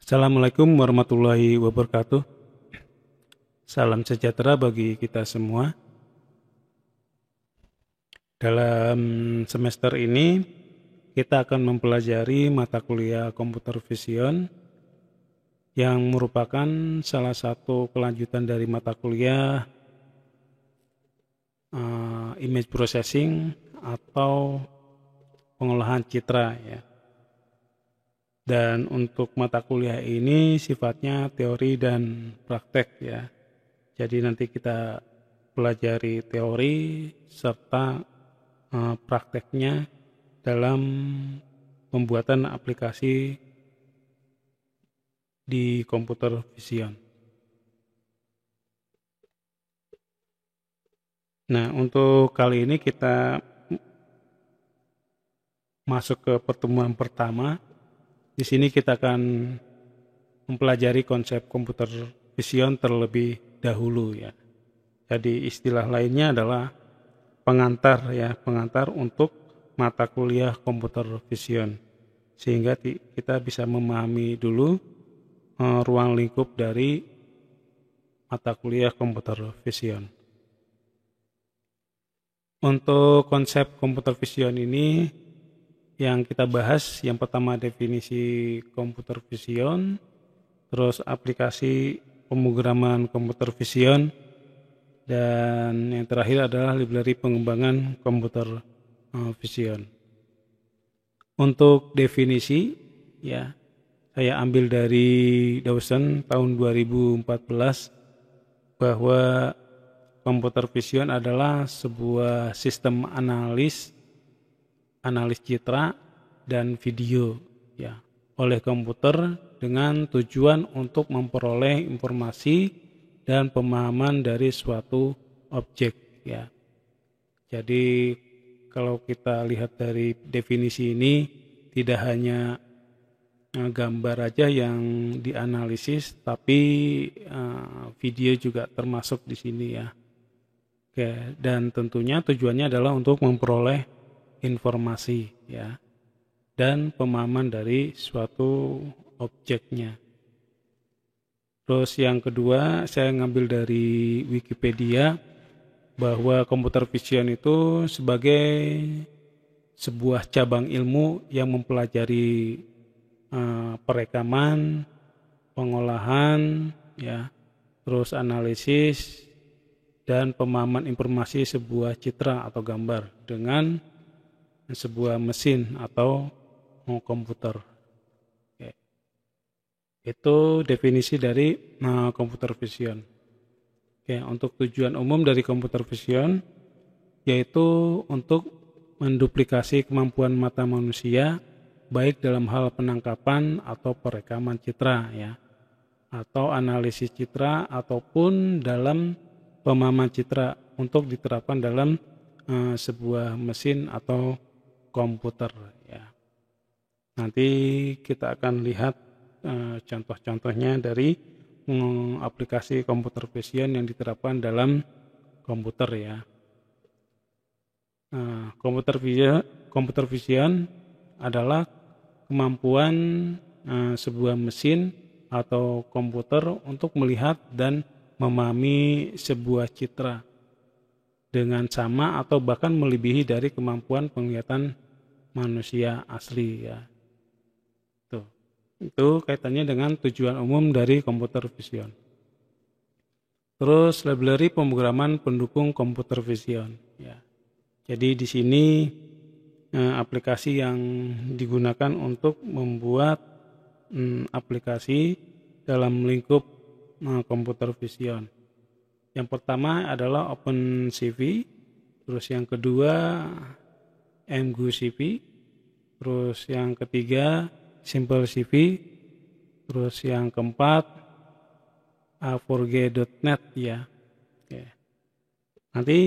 Assalamualaikum warahmatullahi wabarakatuh. Salam sejahtera bagi kita semua. Dalam semester ini kita akan mempelajari mata kuliah Computer Vision yang merupakan salah satu kelanjutan dari mata kuliah Image Processing atau pengolahan citra ya. Dan untuk mata kuliah ini sifatnya teori dan praktek ya. Jadi nanti kita pelajari teori serta prakteknya dalam pembuatan aplikasi di Computer Vision. Nah, untuk kali ini kita masuk ke pertemuan pertama. Di sini kita akan mempelajari konsep Computer Vision terlebih dahulu ya. Jadi istilah lainnya adalah pengantar ya, pengantar untuk mata kuliah Computer Vision. Sehingga kita bisa memahami dulu ruang lingkup dari mata kuliah Computer Vision. Untuk konsep Computer Vision ini yang kita bahas, yang pertama definisi Computer Vision, terus aplikasi pemrograman Computer Vision, dan yang terakhir adalah library pengembangan Computer Vision. Untuk definisi ya, saya ambil dari Dawson tahun 2014 bahwa Computer Vision adalah sebuah sistem analis citra dan video ya oleh komputer dengan tujuan untuk memperoleh informasi dan pemahaman dari suatu objek ya. Jadi kalau kita lihat dari definisi ini tidak hanya gambar aja yang dianalisis, tapi video juga termasuk di sini ya. Oke, dan tentunya tujuannya adalah untuk memperoleh informasi ya dan pemahaman dari suatu objeknya. Terus yang kedua saya ngambil dari Wikipedia bahwa Computer Vision itu sebagai sebuah cabang ilmu yang mempelajari perekaman, pengolahan ya, terus analisis dan pemahaman informasi sebuah citra atau gambar dengan sebuah mesin atau komputer. Oke. Itu definisi dari Computer Vision. Oke, untuk tujuan umum dari Computer Vision yaitu untuk menduplikasi kemampuan mata manusia baik dalam hal penangkapan atau perekaman citra ya, atau analisis citra ataupun dalam pemahaman citra untuk diterapkan dalam sebuah mesin atau komputer ya. Nanti kita akan lihat contoh-contohnya dari aplikasi Computer Vision yang diterapkan dalam komputer ya. Computer Vision adalah kemampuan sebuah mesin atau komputer untuk melihat dan memahami sebuah citra dengan sama atau bahkan melebihi dari kemampuan penglihatan manusia asli ya. Itu kaitannya dengan tujuan umum dari Computer Vision. Terus library pemrograman pendukung Computer Vision ya. Jadi di sini aplikasi yang digunakan untuk membuat aplikasi dalam lingkup Computer Vision. Yang pertama adalah OpenCV, terus yang kedua MGuCV, terus yang ketiga SimpleCV, terus yang keempat A4G.net ya. Oke. Nanti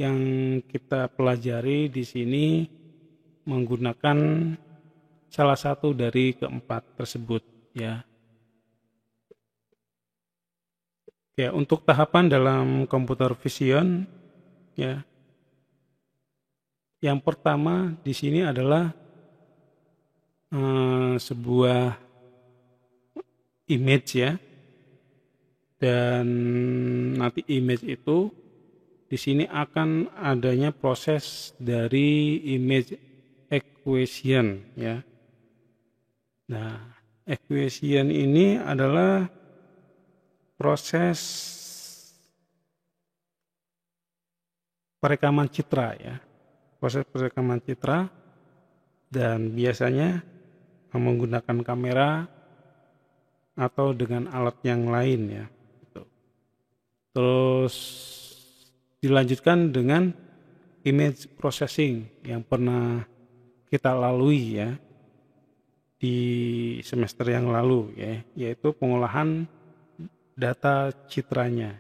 yang kita pelajari di sini menggunakan salah satu dari keempat tersebut ya. Ya, untuk tahapan dalam Computer Vision ya. Yang pertama di sini adalah sebuah image ya. Dan nanti image itu di sini akan adanya proses dari image acquisition ya. Nah, acquisition ini adalah proses perekaman citra ya. Proses perekaman citra dan biasanya menggunakan kamera atau dengan alat yang lain ya. Terus dilanjutkan dengan image processing yang pernah kita lalui ya di semester yang lalu ya, yaitu pengolahan data citranya.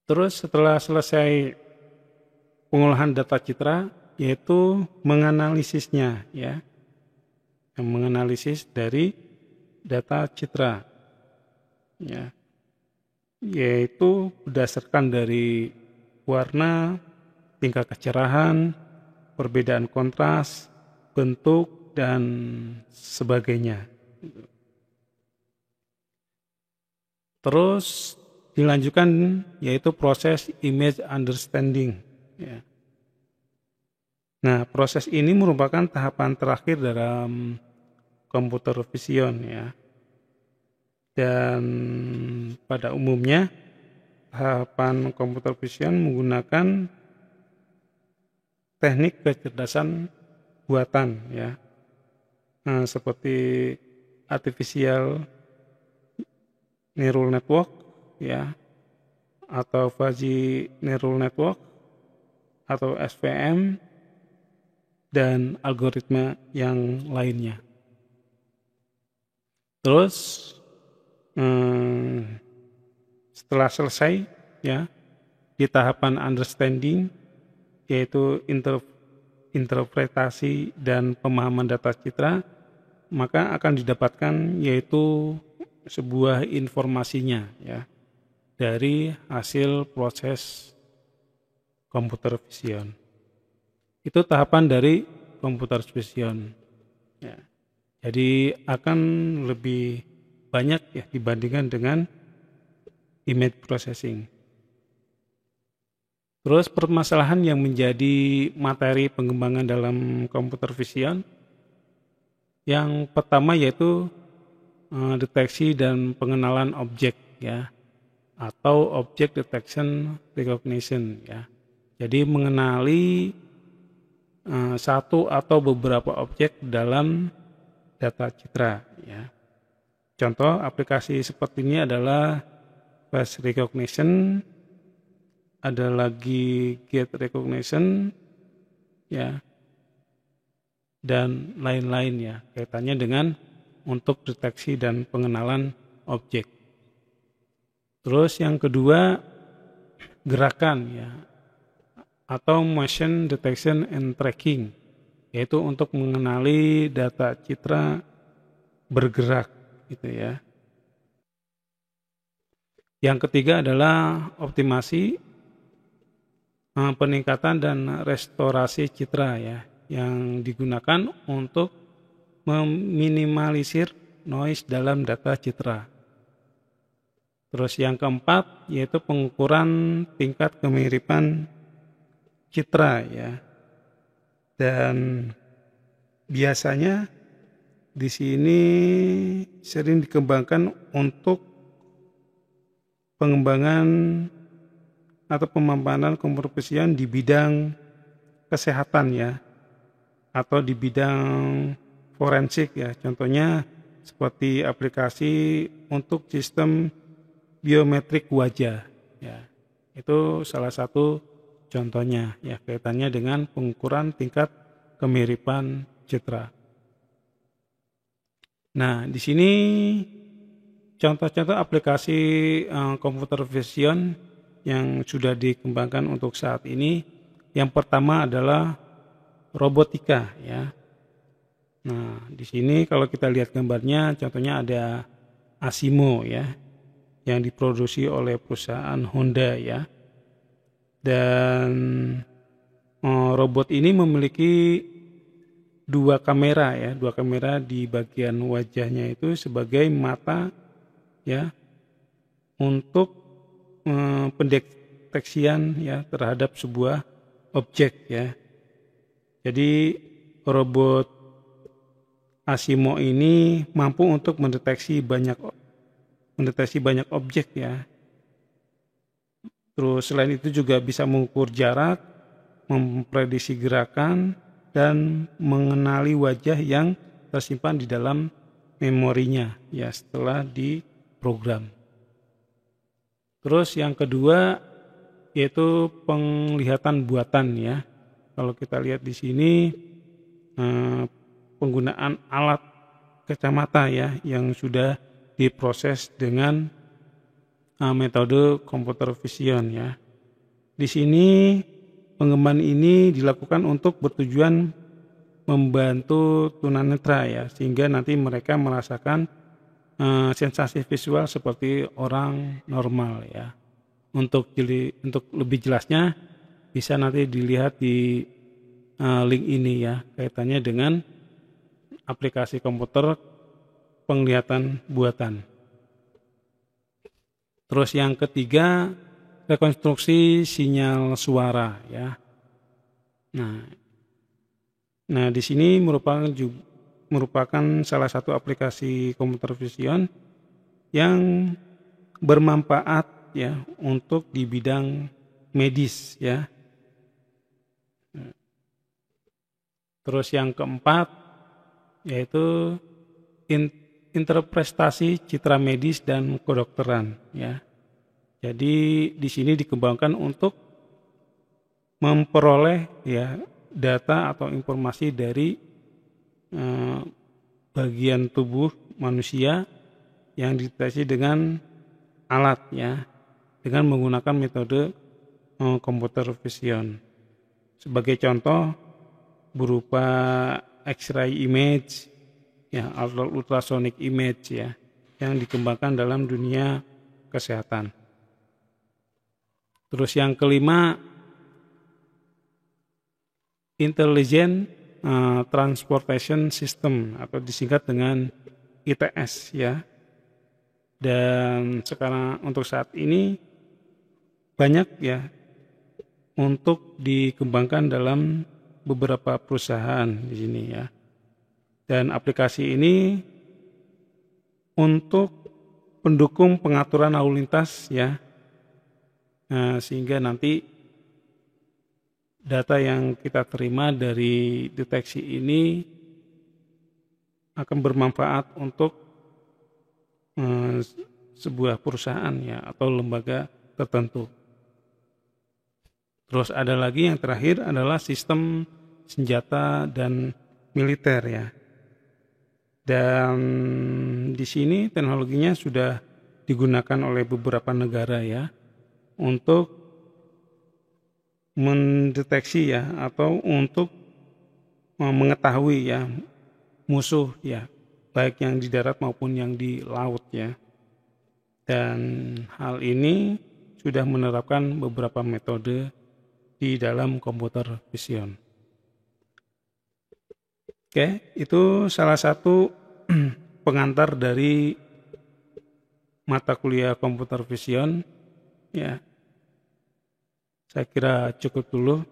Terus setelah selesai pengolahan data citra, yaitu menganalisisnya ya, yang menganalisis dari data citra ya, yaitu berdasarkan dari warna, tingkat kecerahan, perbedaan kontras, bentuk, dan sebagainya. Terus dilanjutkan yaitu proses image understanding ya. Nah, proses ini merupakan tahapan terakhir dalam computer vision ya. Dan pada umumnya tahapan computer vision menggunakan teknik kecerdasan buatan ya. Nah, seperti artificial neural network ya, atau fuzzy neural network atau SVM dan algoritma yang lainnya. Terus setelah selesai ya di tahapan understanding, yaitu interpretasi dan pemahaman data citra, maka akan didapatkan yaitu sebuah informasinya ya dari hasil proses computer vision. Itu tahapan dari computer vision ya. Jadi akan lebih banyak ya dibandingkan dengan image processing. Terus permasalahan yang menjadi materi pengembangan dalam computer vision yang pertama yaitu deteksi dan pengenalan objek ya, atau object detection recognition ya. Jadi mengenali satu atau beberapa objek dalam data citra ya. Contoh aplikasi seperti ini adalah face recognition, ada lagi gate recognition ya, dan lain-lain ya, kaitannya dengan untuk deteksi dan pengenalan objek. Terus yang kedua gerakan ya, atau motion detection and tracking, yaitu untuk mengenali data citra bergerak gitu ya. Yang ketiga adalah optimasi, peningkatan dan restorasi citra ya, yang digunakan untuk meminimalisir noise dalam data citra. Terus yang keempat yaitu pengukuran tingkat kemiripan citra ya. Dan biasanya di sini sering dikembangkan untuk pengembangan atau pemaparan computer vision di bidang kesehatan ya, atau di bidang forensik ya, contohnya seperti aplikasi untuk sistem biometrik wajah ya. Itu salah satu contohnya ya, kaitannya dengan pengukuran tingkat kemiripan citra. Nah, di sini contoh-contoh aplikasi computer vision yang sudah dikembangkan untuk saat ini. Yang pertama adalah robotika ya. Nah, di sini kalau kita lihat gambarnya, contohnya ada Asimo ya, yang diproduksi oleh perusahaan Honda ya. Dan robot ini memiliki dua kamera di bagian wajahnya itu sebagai mata ya untuk pendeteksian ya terhadap sebuah objek ya. Jadi robot Asimo ini mampu untuk mendeteksi banyak objek ya. Terus selain itu juga bisa mengukur jarak, memprediksi gerakan, dan mengenali wajah yang tersimpan di dalam memorinya ya setelah diprogram. Terus yang kedua yaitu penglihatan buatan ya. Kalau kita lihat di sini penggunaan alat kacamata ya yang sudah diproses dengan metode computer vision ya. Di sini pengembangan ini dilakukan untuk bertujuan membantu tunanetra ya, sehingga nanti mereka merasakan sensasi visual seperti orang normal ya. Untuk lebih jelasnya bisa nanti dilihat di link ini ya, kaitannya dengan aplikasi komputer penglihatan buatan. Terus yang ketiga, rekonstruksi sinyal suara ya. Nah di sini merupakan salah satu aplikasi computer vision yang bermanfaat ya untuk di bidang medis ya. Terus yang keempat yaitu interpretasi citra medis dan kedokteran ya. Jadi di sini dikembangkan untuk memperoleh ya data atau informasi dari bagian tubuh manusia yang dideteksi dengan alat ya, dengan menggunakan metode computer vision. Sebagai contoh berupa X-ray image ya, atau ultrasonic image ya, yang dikembangkan dalam dunia kesehatan. Terus yang kelima, Intelligent Transportation System atau disingkat dengan ITS ya. Dan sekarang untuk saat ini banyak ya untuk dikembangkan dalam beberapa perusahaan di sini ya. Dan aplikasi ini untuk pendukung pengaturan lalu lintas ya. Sehingga nanti data yang kita terima dari deteksi ini akan bermanfaat untuk sebuah perusahaan ya atau lembaga tertentu. Terus ada lagi yang terakhir adalah sistem senjata dan militer ya. Dan di sini teknologinya sudah digunakan oleh beberapa negara ya untuk mendeteksi ya atau untuk mengetahui ya musuh ya, baik yang di darat maupun yang di laut ya. Dan hal ini sudah menerapkan beberapa metode di dalam computer vision. Oke, itu salah satu pengantar dari mata kuliah computer vision ya. Saya kira cukup dulu.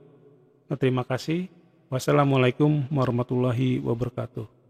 Terima kasih. Wassalamualaikum warahmatullahi wabarakatuh.